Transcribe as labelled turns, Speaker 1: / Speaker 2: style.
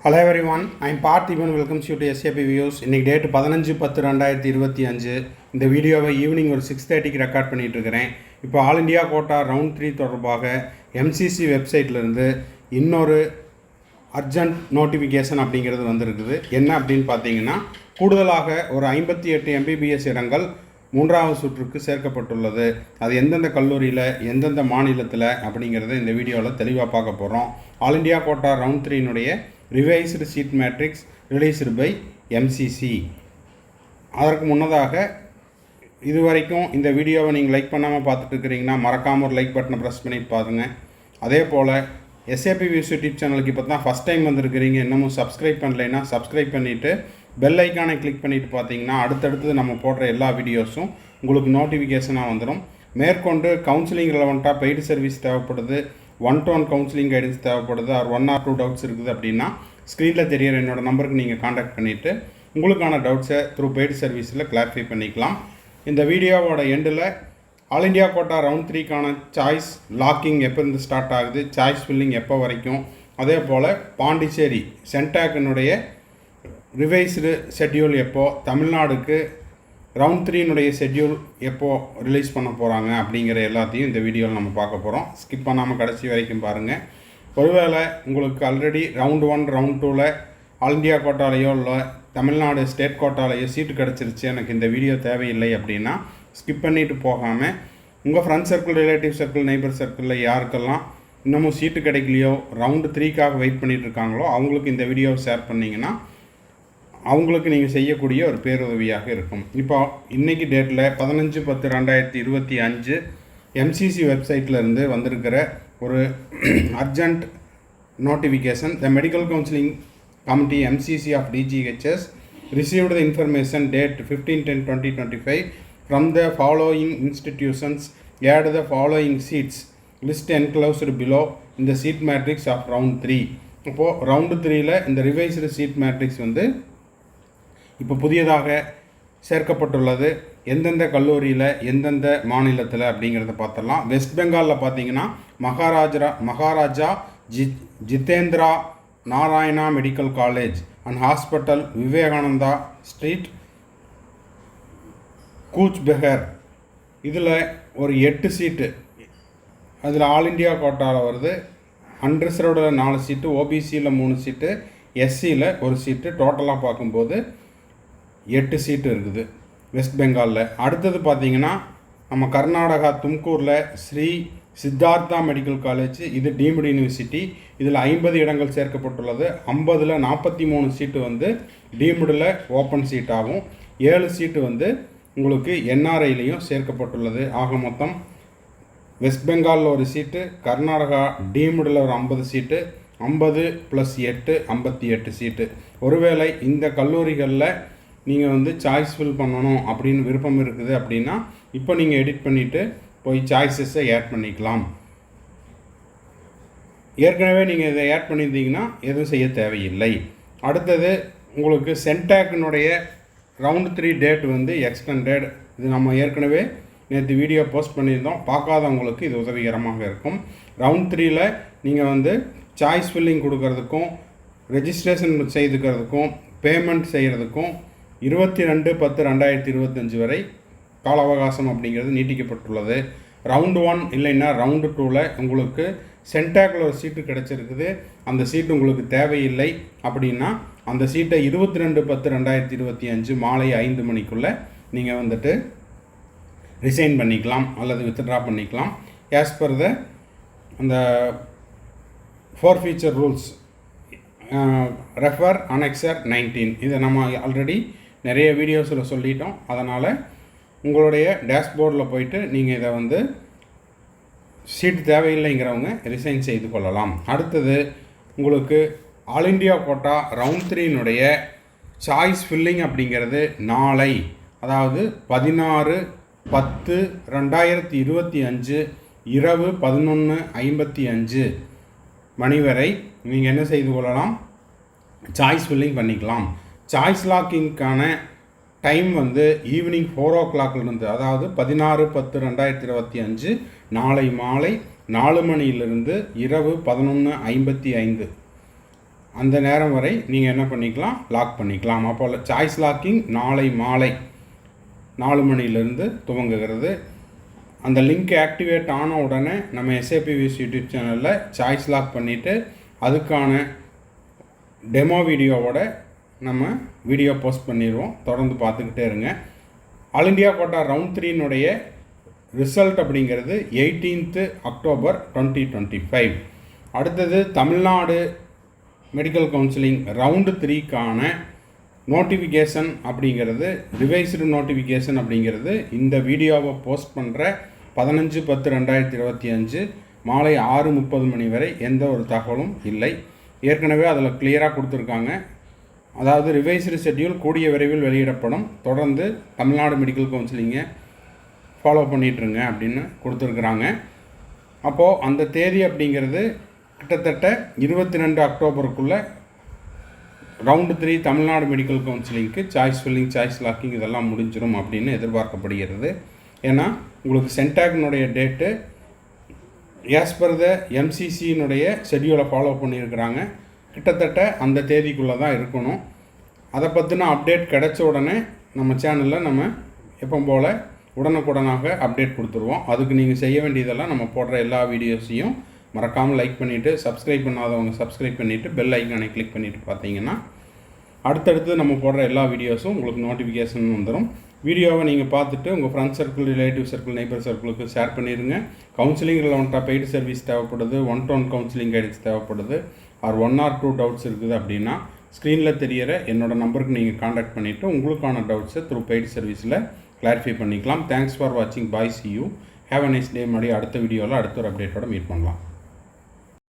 Speaker 1: Hello everyone, I am Parthiban. Welcome you to SAP Views. இன்னைக்கு date 15/10/2025. இந்த வீடியோவை evening ஒரு 6:30க்கு ரெக்கார்ட் பண்ணிட்டு இருக்கிறேன். இப்போ ஆல் இந்தியா கோட்டா ரவுண்ட் 3 தொடர்பாக எம்சிசி வெப்சைட்லேருந்து இன்னொரு அர்ஜென்ட் நோட்டிஃபிகேஷன் அப்படிங்கிறது வந்திருக்குது. என்ன அப்படின்னு பார்த்தீங்கன்னா, கூடுதலாக ஒரு 58 MBBS இடங்கள் மூன்றாவது சுற்றுக்கு சேர்க்கப்பட்டுள்ளது. அது எந்தெந்த கல்லூரியில் எந்தெந்த மாநிலத்தில் அப்படிங்கிறத இந்த வீடியோவில் தெளிவாக பார்க்க போகிறோம். ஆல் இந்தியா கோட்டா ரவுண்ட் 3னுடைய revised seat matrix released by MCC. அதற்கு முன்னதாக இதுவரைக்கும் இந்த வீடியோவை நீங்கள் லைக் பண்ணாமல் பார்த்துட்டு இருக்கிறீங்கன்னா மறக்காமல் ஒரு லைக் பட்டனை ப்ரெஸ் பண்ணிட்டு பாருங்கள். அதே போல் எஸ்ஏபி வியூஸ் யூடியூப் சேனலுக்கு இப்போ தான் ஃபஸ்ட் டைம் வந்திருக்கிறீங்க, இன்னமும் சப்ஸ்கிரைப் பண்ணலைன்னா சப்ஸ்கிரைப் பண்ணிவிட்டு பெல் ஐக்கானை கிளிக் பண்ணிவிட்டு பார்த்தீங்கன்னா அடுத்தடுத்து நம்ம போடுற எல்லா வீடியோஸும் உங்களுக்கு நோட்டிஃபிகேஷனாக வந்துடும். மேற்கொண்டு கவுன்சிலிங் ரெலவெண்ட்டாக பெய்டு சர்வீஸ் தேவைப்படுது, 1-to-1 கவுன்சிலிங் கைடன்ஸ் தேவைப்படுது, ஆர் 1 or 2 டவுட்ஸ் இருக்குது அப்படின்னா ஸ்க்ரீனில் தெரியிற என்னோடய நம்பருக்கு நீங்கள் காண்டாக்ட் பண்ணிவிட்டு உங்களுக்கான டவுட்ஸை த்ரூ பெய்டு சர்வீஸில் கிளாரிஃபை பண்ணிக்கலாம். இந்த வீடியோவோட எண்டில் ஆல் இண்டியா கோட்டா ரவுண்ட் 3க்கான சாய்ஸ் லாக்கிங் எப்போ இருந்து ஸ்டார்ட் ஆகுது, சாய்ஸ் ஃபில்லிங் எப்போ வரைக்கும், அதே போல் பாண்டிச்சேரி சென்டாக்கினுடைய ரிவைஸ்டு ஷெட்யூல் எப்போது, தமிழ்நாடுக்கு ரவுண்ட் 3னுடைய ஷெட்யூல் எப்போது ரிலீஸ் பண்ண போகிறாங்க அப்படிங்கிற எல்லாத்தையும் இந்த வீடியோவில் நம்ம பார்க்க போகிறோம். ஸ்கிப் பண்ணாமல் கடைசி வரைக்கும் பாருங்கள். ஒருவேளை உங்களுக்கு ஆல்ரெடி ரவுண்ட் 1 ரவுண்ட் 2ல் ஆல் இண்டியா கோட்டாலேயோ இல்லை தமிழ்நாடு ஸ்டேட் கோட்டாலேயோ சீட்டு கிடச்சிருச்சு, எனக்கு இந்த வீடியோ தேவையில்லை அப்படின்னா ஸ்கிப் பண்ணிவிட்டு போகாமல் உங்கள் friend circle, relative circle, neighbour சர்க்கிளில் யாருக்கெல்லாம் இன்னமும் சீட்டு கிடைக்கலையோ ரவுண்டு 3க்காக வெயிட் பண்ணிகிட்டு இருக்காங்களோ அவங்களுக்கு இந்த வீடியோவை ஷேர் பண்ணிங்கன்னா அவங்களுக்கு நீங்கள் செய்யக்கூடிய ஒரு பேருதவியாக இருக்கும். இப்போ இன்றைக்கி டேட்டில் 15/10/2025 எம்சிசி வெப்சைட்லேருந்து வந்திருக்கிற ஒரு urgent notification. The medical counselling committee MCC of DGHS received the information date 15/10/2025 from the following institutions. Add the following seats list enclosed below in the seat matrix of round 3. இப்போது round 3ல் இந்த revised seat matrix இப்போ புதியதாக சேர்க்கப்பட்டுள்ளது. எந்தெந்த கல்லூரியில் எந்தெந்த மாநிலத்தில் அப்படிங்கிறத பார்த்துடலாம். வெஸ்ட் பெங்காலில் பார்த்தீங்கன்னா Maharaja Jitendra Narayana medical college and hospital, Vivekananda street, Gooch Behar. இதில் ஒரு 8 சீட்டு, அதில் ஆல் இண்டியா கோட்டாவில் வருது. அன்ரிசர்வ்டில் 4 சீட்டு, ஓபிசியில் 3 சீட்டு, எஸ்சியில் 1 சீட்டு, டோட்டலாக பார்க்கும்போது 8 சீட்டு இருக்குது வெஸ்ட் பெங்காலில். அடுத்தது பார்த்திங்கன்னா நம்ம கர்நாடகா தும்கூரில் ஸ்ரீ சித்தார்த்தா மெடிக்கல் காலேஜ், இது டீம்டு யூனிவர்சிட்டி. இதில் 50 இடங்கள் சேர்க்கப்பட்டுள்ளது. 50ல் 43 சீட்டு டீம்டில் ஓப்பன் சீட்டாகவும் 7 சீட்டு உங்களுக்கு NRIலையும் சேர்க்கப்பட்டுள்ளது. ஆக மொத்தம் வெஸ்ட் பெங்காலில் 1 சீட்டு, கர்நாடகா டீம்டில் ஒரு 50 சீட்டு, 50 + 8 58 சீட்டு. ஒருவேளை இந்த கல்லூரிகளில் நீங்கள் சாய்ஸ் ஃபில் பண்ணணும் அப்படின்னு விருப்பம் இருக்குது அப்படின்னா இப்போ நீங்கள் எடிட் பண்ணிவிட்டு போய் சாய்ஸஸை ஆட் பண்ணிக்கலாம். ஏற்கனவே நீங்கள் இதை ஆட் பண்ணியிருந்தீங்கன்னா எதுவும் செய்ய தேவையில்லை. அடுத்தது உங்களுக்கு சென்டாக்கினுடைய ரவுண்ட் 3 டேட் எக்ஸ்டெண்டட். இது நம்ம ஏற்கனவே நேற்று வீடியோ போஸ்ட் பண்ணியிருந்தோம், பார்க்காதவங்களுக்கு இது உதவிகரமாக இருக்கும். ரவுண்ட் 3ல் நீங்கள் சாய்ஸ் ஃபில்லிங் கொடுக்கறதுக்கும் ரெஜிஸ்ட்ரேஷன் செய்துக்கிறதுக்கும் பேமெண்ட் செய்கிறதுக்கும் 22/10/2025 வரை கால அவகாசம் அப்படிங்கிறது நீட்டிக்கப்பட்டுள்ளது. ரவுண்டு 1 இல்லைன்னா ரவுண்டு 2ல் உங்களுக்கு சென்டாக்கில் ஒரு சீட்டு கிடச்சிருக்குது, அந்த சீட்டு உங்களுக்கு தேவையில்லை அப்படின்னா அந்த சீட்டை 22/10/2025 மாலை 5 மணிக்குள்ளே நீங்கள் ரிசைன் பண்ணிக்கலாம் அல்லது வித்ட்ரா பண்ணிக்கலாம். ஆஸ் பர் த அந்த ஃபோர்ஃபீச்சர் ரூல்ஸ் ரெஃபர் அனெக்சர் 19. இதை நம்ம ஆல்ரெடி நிறைய வீடியோஸில் சொல்லிட்டோம். அதனால் உங்களுடைய டேஷ்போர்டில் போயிட்டு நீங்கள் இதை சீட் தேவையில்லைங்கிறவங்க ரிசைன் செய்து கொள்ளலாம். அடுத்தது உங்களுக்கு ஆல் இண்டியா கோட்டா ரவுண்ட் 3னுடைய சாய்ஸ் ஃபில்லிங் அப்படிங்கிறது நாளை, அதாவது 16/10/2025 இரவு 11:55 மணி வரை நீங்கள் என்ன செய்து கொள்ளலாம், சாய்ஸ் ஃபில்லிங் பண்ணிக்கலாம். சாய்ஸ் லாக்கிங்க்கான டைம் ஈவினிங் 4 o'clockலேருந்து, அதாவது 16/10/2025 நாளை மாலை 4 மணியிலிருந்து இரவு 11:55 அந்த நேரம் வரை நீங்கள் என்ன பண்ணிக்கலாம், லாக் பண்ணிக்கலாம். அப்போ சாய்ஸ் லாக்கிங் நாளை மாலை 4 மணிலேருந்து துவங்குகிறது. அந்த லிங்க் ஆக்டிவேட் ஆன உடனே நம்ம SAP Views யூடியூப் சேனலில் சாய்ஸ் லாக் பண்ணிவிட்டு அதுக்கான டெமோ வீடியோவோட நம்ம வீடியோ போஸ்ட் பண்ணிடுவோம். தொடர்ந்து பார்த்துக்கிட்டே இருங்க. ஆல் இண்டியா கோட்டா ரவுண்ட் 3னுடைய ரிசல்ட் அப்படிங்கிறது 18th அக்டோபர் 2025. அடுத்தது தமிழ்நாடு மெடிக்கல் கவுன்சிலிங் ரவுண்டு 3க்கான நோட்டிஃபிகேஷன் அப்படிங்கிறது, ரிவைஸ்டு நோட்டிஃபிகேஷன் அப்படிங்கிறது இந்த வீடியோவை போஸ்ட் பண்ணுற 15/10/2025 மாலை 6:30 மணி வரை எந்த ஒரு தகவலும் இல்லை. ஏற்கனவே அதில் கிளியராக கொடுத்துருக்காங்க. அதாவது ரிவைஸ்டு ஷெட்யூல் கூடிய விரைவில் வெளியிடப்படும், தொடர்ந்து தமிழ்நாடு மெடிக்கல் கவுன்சிலிங்கை ஃபாலோ பண்ணிகிட்ருங்க அப்படின்னு கொடுத்துருக்குறாங்க. அப்போது அந்த தேதி அப்படிங்கிறது கிட்டத்தட்ட 22 அக்டோபருக்குள்ளே ரவுண்டு 3 தமிழ்நாடு மெடிக்கல் கவுன்சிலிங்க்கு சாய்ஸ் ஃபில்லிங், சாய்ஸ் லாக்கிங் இதெல்லாம் முடிஞ்சிடும் அப்படின்னு எதிர்பார்க்கப்படுகிறது. ஏன்னா உங்களுக்கு சென்டாக்னுடைய டேட்டு ஆஸ் பர் த MCCனுடைய ஷெட்யூலை ஃபாலோ பண்ணியிருக்கிறாங்க. கிட்டத்தட்ட அந்த தேதிக்குள்ளே தான் இருக்கணும். அதை பற்றின அப்டேட் கிடைச்ச உடனே நம்ம சேனலில் நம்ம எப்போ போல் உடனுக்குடனாக அப்டேட் கொடுத்துருவோம். அதுக்கு நீங்கள் செய்ய வேண்டியதெல்லாம் நம்ம போடுற எல்லா வீடியோஸையும் மறக்காமல் லைக் பண்ணிவிட்டு, சப்ஸ்கிரைப் பண்ணாதவங்க சப்ஸ்கிரைப் பண்ணிவிட்டு பெல் ஐக்கானை கிளிக் பண்ணிவிட்டு பார்த்தீங்கன்னா அடுத்தடுத்து நம்ம போடுற எல்லா வீடியோஸும் உங்களுக்கு நோட்டிஃபிகேஷன் வந்துடும். வீடியோவை நீங்கள் பார்த்துட்டு உங்கள் friends circle, relative circle, neighbour சர்க்கிளுக்கு ஷேர் பண்ணிடுங்க. கவுன்சிலிங் ரிலவெண்ட்டாக பெய்டு சர்வீஸ் தேவைப்படுது, 1-to-1 கவுன்சிலிங் கைடன்ஸ் தேவைப்படுது, ஆர் 1 or 2 டவுட்ஸ் இருக்குது அப்படின்னா ஸ்க்ரீனில் தெரிகிற என்னோடய நம்பருக்கு நீங்கள் காண்டாக்ட் பண்ணிவிட்டு உங்களுக்கான டவுட்ஸை த்ரூ பெய்டு சர்வீஸில் கிளாரிஃபை பண்ணிக்கலாம். தேங்க்ஸ் ஃபார் வாட்சிங். Bye, see you, have a nice day. மறுபடியும் அடுத்த வீடியோவில் அடுத்த ஒரு அப்டேட்டோட மீட் பண்ணலாம்.